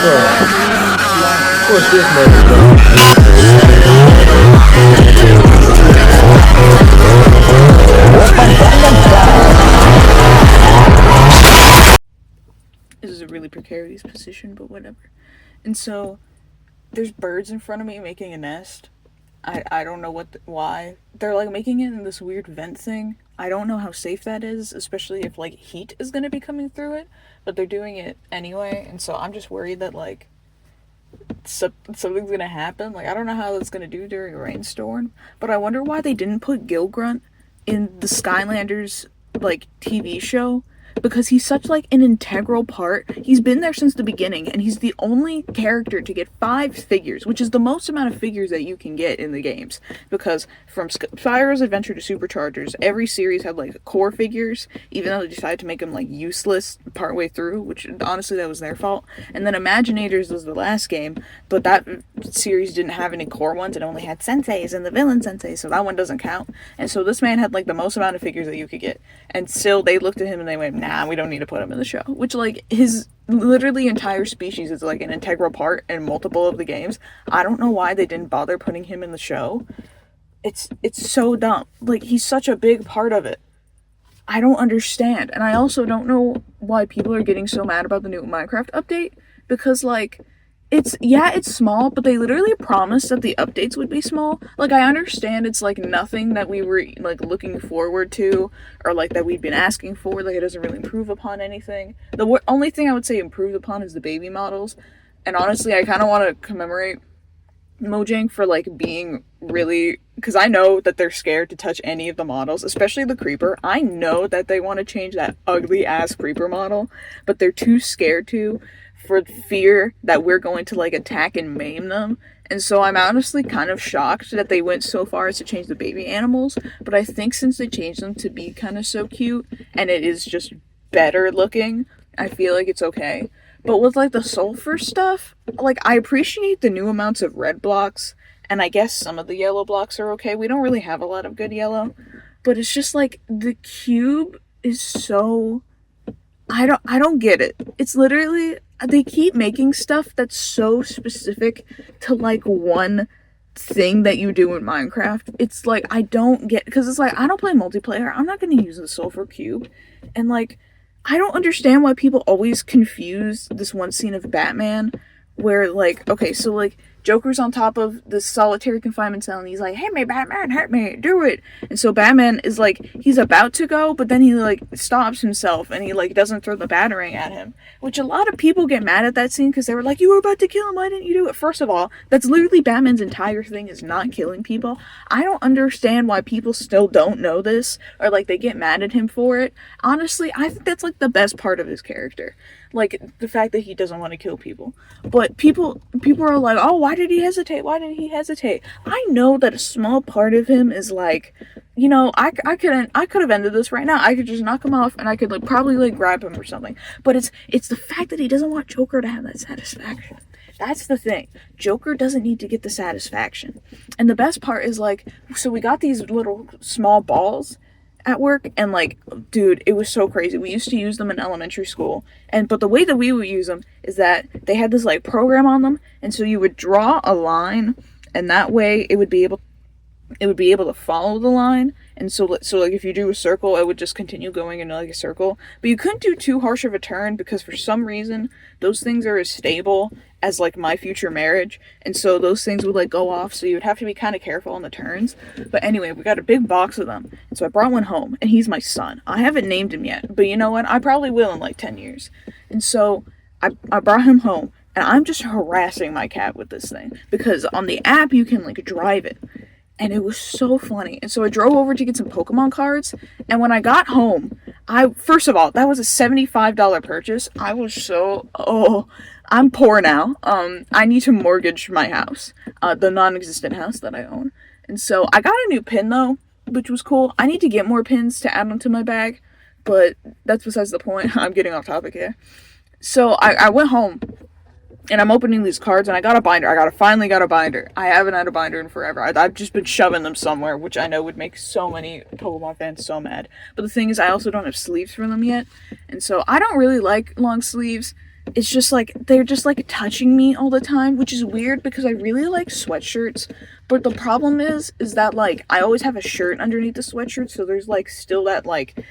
Of course, this motherfucker. This is a really precarious position, but whatever. And so there's birds in front of me making a nest. I don't know why. They're like making it in this weird vent thing. I don't know how safe that is, especially if like heat is going to be coming through it, but they're doing it anyway. And so I'm just worried that like something's going to happen. Like I don't know how that's going to do during a rainstorm, but I wonder why they didn't put Gil Grunt in the Skylanders like TV show, because he's such like an integral part. He's been there since the beginning, and he's the only character to get 5 figures, which is the most amount of figures that you can get in the games, because from Spyro's Adventure to Superchargers, every series had like core figures, even though they decided to make them like useless partway through, which honestly that was their fault. And then Imaginators was the last game, but that series didn't have any core ones. It only had senseis and the villain sensei, so that one doesn't count. And so this man had like the most amount of figures that you could get, and still they looked at him and they went, nah, we don't need to put him in the show. Which, like, his literally entire species is like an integral part in multiple of the games. I don't know why they didn't bother putting him in the show. It's so dumb. Like, he's such a big part of it. I don't understand. And I also don't know why people are getting so mad about the new Minecraft update, because like it's small, but they literally promised that the updates would be small. Like, I understand it's like nothing that we were like looking forward to, or like that we've been asking for. Like, it doesn't really improve upon anything. The only thing I would say improved upon is the baby models. And honestly, I kind of want to commemorate Mojang for like being really, because I know that they're scared to touch any of the models, especially the creeper. I know that they want to change that ugly ass creeper model, but they're too scared to, for fear that we're going to like attack and maim them. And so I'm honestly kind of shocked that they went so far as to change the baby animals, but I think since they changed them to be kind of so cute and it is just better looking, I feel like it's okay. But with like the sulfur stuff, like I appreciate the new amounts of red blocks, and I guess some of the yellow blocks are okay. We don't really have a lot of good yellow, but it's just like the cube is so, I don't get it. It's literally, they keep making stuff that's so specific to like one thing that you do in Minecraft. It's like, I don't get, because it's like, I don't play multiplayer. I'm not going to use the sulfur cube. And like, I don't understand why people always confuse this one scene of Batman where, like, okay, so, like, Joker's on top of this solitary confinement cell, and he's like, hit me, Batman, hit me, do it. And so Batman is, like, he's about to go, but then he, like, stops himself, and he, like, doesn't throw the batarang at him. Which a lot of people get mad at that scene, because they were like, you were about to kill him, why didn't you do it? First of all, that's literally Batman's entire thing, is not killing people. I don't understand why people still don't know this, or, like, they get mad at him for it. Honestly, I think that's, like, the best part of his character. Like, the fact that he doesn't want to kill people. But people are like, oh, why did he hesitate? Why did he hesitate? I know that a small part of him is like, you know, I could have ended this right now. I could just knock him off, and I could, like, probably, like, grab him or something. But it's the fact that he doesn't want Joker to have that satisfaction. That's the thing. Joker doesn't need to get the satisfaction. And the best part is, like, so we got these little small balls at work, and like, dude, it was so crazy. We used to use them in elementary school, but the way that we would use them is that they had this like program on them, and so you would draw a line, and that way it would be able to follow the line. And so like if you do a circle, it would just continue going in like a circle, but you couldn't do too harsh of a turn, because for some reason those things are as stable as like My Future Marriage, and so those things would like go off, so you would have to be kind of careful on the turns. But anyway, we got a big box of them, and so I brought one home, and he's my son. I haven't named him yet, but you know what, I probably will in like 10 years. And so I brought him home, and I'm just harassing my cat with this thing, because on the app you can like drive it. And it was so funny. And so I drove over to get some Pokemon cards. And when I got home, first of all, that was a $75 purchase. I was so, I'm poor now. I need to mortgage my house, the non-existent house that I own. And so I got a new pin though, which was cool. I need to get more pins to add onto my bag, but that's besides the point. I'm getting off topic here. So I went home, and I'm opening these cards, and I got a binder. I finally got a binder. I haven't had a binder in forever. I've just been shoving them somewhere, which I know would make so many Pokemon fans so mad. But the thing is, I also don't have sleeves for them yet. And so I don't really like long sleeves, it's just like they're just like touching me all the time, which is weird because I really like sweatshirts. But the problem is that like I always have a shirt underneath the sweatshirt, so there's like still that like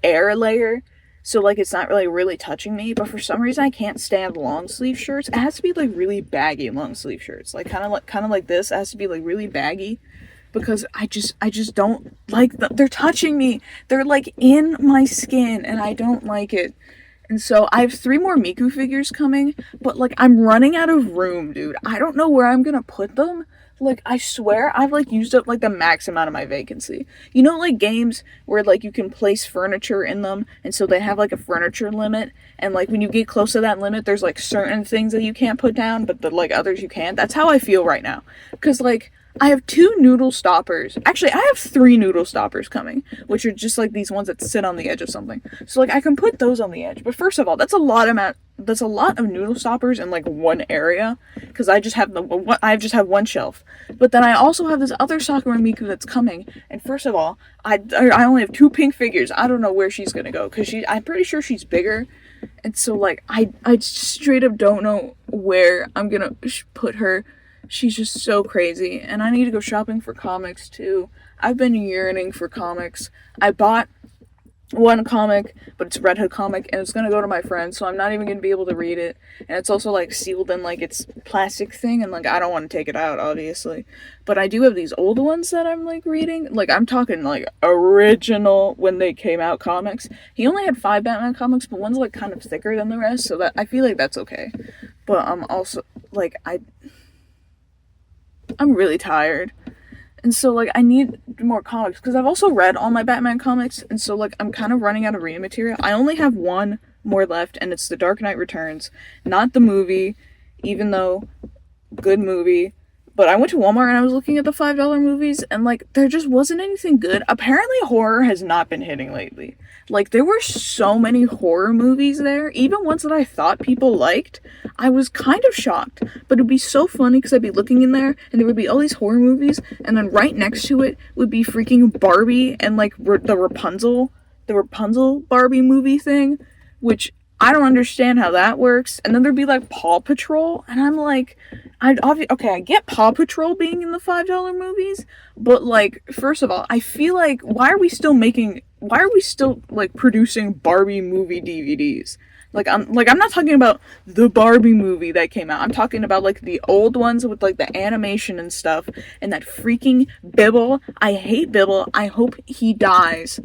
air layer. So like it's not really touching me, but for some reason I can't stand long sleeve shirts. It has to be like really baggy long sleeve shirts. Like kind of like this. It has to be like really baggy because I just don't like them. They're touching me. They're like in my skin and I don't like it. And so I have 3 more Miku figures coming, but like I'm running out of room, dude. I don't know where I'm gonna put them. Like I swear I've like used up like the max amount of my vacancy. You know, like games where like you can place furniture in them and so they have like a furniture limit, and like when you get close to that limit there's like certain things that you can't put down but the like others you can. That's how I feel right now. Cuz like I have 2 noodle stoppers. Actually, I have 3 noodle stoppers coming, which are just like these ones that sit on the edge of something. So like I can put those on the edge. But first of all, that's a lot of noodle stoppers in like one area because I just have one shelf. But then I also have this other Sakura Miku that's coming. And first of all, I only have 2 pink figures. I don't know where she's gonna go because I'm pretty sure she's bigger. And so like I straight up don't know where I'm gonna put her. She's just so crazy. And I need to go shopping for comics too. I've been yearning for comics. I bought one comic, but it's a Red Hood comic, and it's gonna go to my friend, so I'm not even gonna be able to read it. And it's also like sealed in like its plastic thing, and like I don't want to take it out, obviously. But I do have these old ones that I'm like reading. Like I'm talking like original when they came out comics. He only had 5 Batman comics, but one's like kind of thicker than the rest, so that I feel like that's okay. But I'm also like I'm really tired. And so, like, I need more comics, because I've also read all my Batman comics, and so, like, I'm kind of running out of reading material. I only have one more left, and it's The Dark Knight Returns. Not the movie, even though, good movie. But I went to Walmart and I was looking at the $5 movies, and, like, there just wasn't anything good. Apparently, horror has not been hitting lately. Like, there were so many horror movies there, even ones that I thought people liked. I was kind of shocked, but it'd be so funny because I'd be looking in there and there would be all these horror movies, and then right next to it would be freaking Barbie and like the Rapunzel Barbie movie thing, which I don't understand how that works. And then there'd be like Paw Patrol, and I'm like, I get Paw Patrol being in the $5 movies, but like, first of all, I feel like why are we still like producing Barbie movie DVDs? I'm not talking about the Barbie movie that came out. I'm talking about like the old ones with like the animation and stuff, and that freaking Bibble. I hate Bibble. I hope he dies.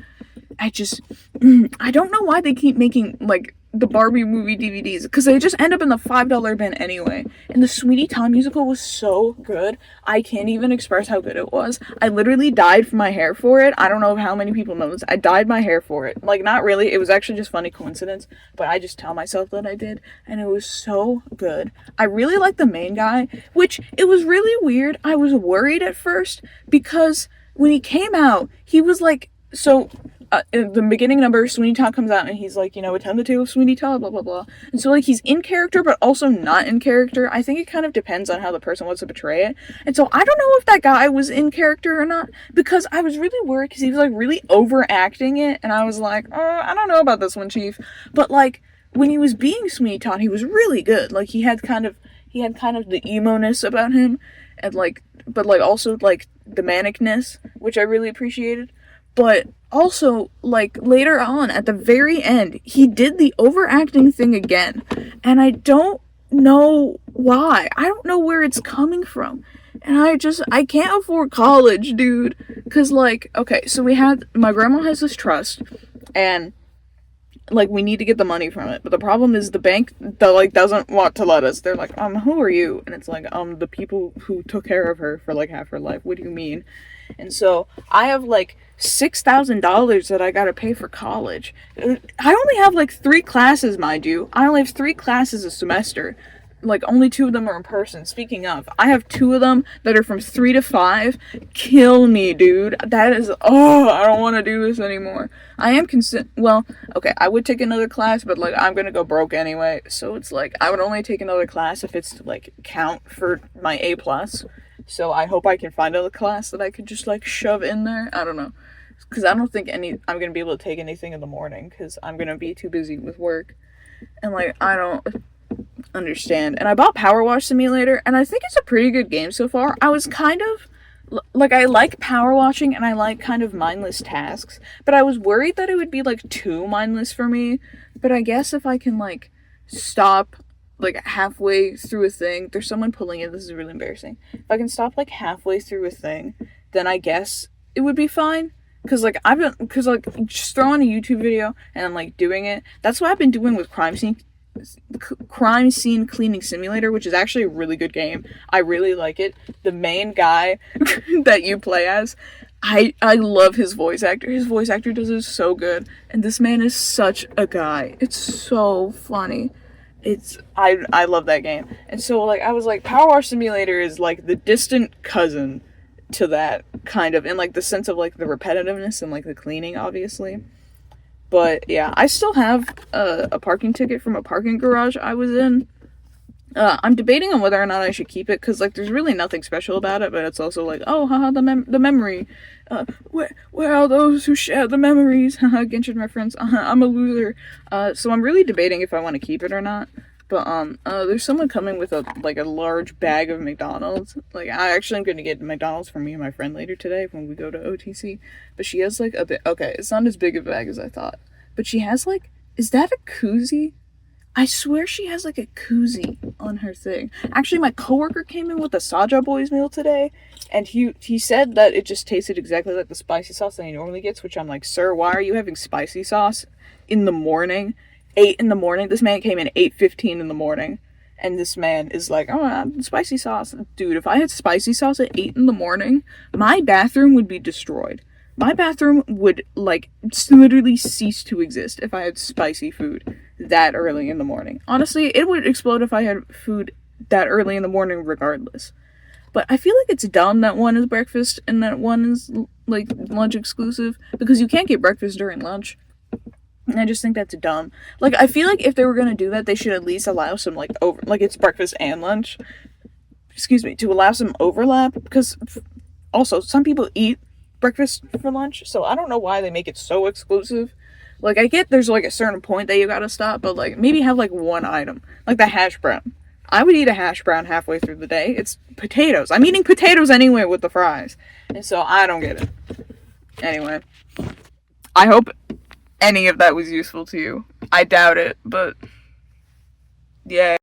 I don't know why they keep making like the Barbie movie DVDs, because they just end up in the $5 bin anyway. And the Sweetie Todd musical was so good. I can't even express how good it was. I literally dyed my hair for it. I don't know how many people know this. I dyed my hair for it. Like, not really. It was actually just funny coincidence, but I just tell myself that I did, and it was so good. I really like the main guy, which it was really weird. I was worried at first because when he came out, he was like, so in the beginning number, Sweeney Todd comes out and he's like, attend the tale of Sweeney Todd, blah, blah, blah. And so, like, he's in character, but also not in character. I think it kind of depends on how the person wants to portray it. And so I don't know if that guy was in character or not, because I was really worried because he was, like, really overacting it. And I was like, oh, I don't know about this one, Chief. But, like, when he was being Sweeney Todd, he was really good. Like, he had kind of the emo-ness about him, and, like, but, like, also, like, the manicness, which I really appreciated. But also, like, later on, at the very end, he did the overacting thing again. And I don't know why. I don't know where it's coming from. And I can't afford college, dude. Because, like, okay, so my grandma has this trust, and, like, we need to get the money from it. But the problem is the bank, doesn't want to let us. They're like, who are you? And it's like, the people who took care of her for, like, half her life. What do you mean? And so, I have, like, $6,000 that I gotta pay for college. I only have, like, 3 classes, mind you. I only have 3 classes a semester. Like, only 2 of them are in person. Speaking of, I have 2 of them that are from 3 to 5. Kill me, dude. That is, I don't want to do this anymore. I am I would take another class, but, like, I'm gonna go broke anyway. So it's, like, I would only take another class if it's to, like, count for my A+. So I hope I can find a class that I could just, like, shove in there. I don't know. Because I don't think I'm going to be able to take anything in the morning, because I'm going to be too busy with work. And like, I don't understand. And I bought Power Wash Simulator, and I think it's a pretty good game so far. I was kind of like, I like power washing and I like kind of mindless tasks, but I was worried that it would be like too mindless for me. But I guess if I can like stop like halfway through a thing, there's someone pulling it. This is really embarrassing. If I can stop like halfway through a thing, then I guess it would be fine. Cause like just throw on a YouTube video and I'm like doing it. That's what I've been doing with Crime Scene Cleaning Simulator, which is actually a really good game. I really like it. The main guy that you play as, I love his voice actor. His voice actor does it so good, and this man is such a guy. It's so funny. I love that game. And so like I was like, Power Wash Simulator is like the distant cousin to that, kind of, in like the sense of like the repetitiveness and like the cleaning, obviously. But yeah, I still have a parking ticket from a parking garage I was in. I'm debating on whether or not I should keep it, because like there's really nothing special about it, but it's also like, oh haha, the memory. Where are those who share the memories? Haha, Genshin reference. I'm a loser. So I'm really debating if I want to keep it or not. But there's someone coming with a large bag of McDonald's. Like, I actually am gonna get McDonald's for me and my friend later today when we go to OTC. But she has like a bit. Okay, it's not as big of a bag as I thought. But she has like, is that a koozie? I swear she has like a koozie on her thing. Actually, my coworker came in with a Saja Boys meal today, and he said that it just tasted exactly like the spicy sauce that he normally gets, which I'm like, sir, why are you having spicy sauce in the morning? 8 in the morning? This man came in 8:15 in the morning, and this man is like, oh, spicy sauce. Dude, if I had spicy sauce at 8 in the morning, my bathroom would be destroyed. My bathroom would, like, literally cease to exist if I had spicy food that early in the morning. Honestly, it would explode if I had food that early in the morning regardless. But I feel like it's dumb that one is breakfast and that one is, like, lunch exclusive, because you can't get breakfast during lunch. And I just think that's dumb. Like, I feel like if they were gonna do that, they should at least allow some, like, it's breakfast and lunch. Excuse me, to allow some overlap, because also, some people eat breakfast for lunch, so I don't know why they make it so exclusive. Like, I get there's like a certain point that you gotta stop, but like maybe have like one item, like the hash brown. I would eat a hash brown halfway through the day. It's potatoes. I'm eating potatoes anyway with the fries, and so I don't get it. Anyway, I hope any of that was useful to you. I doubt it, but yeah.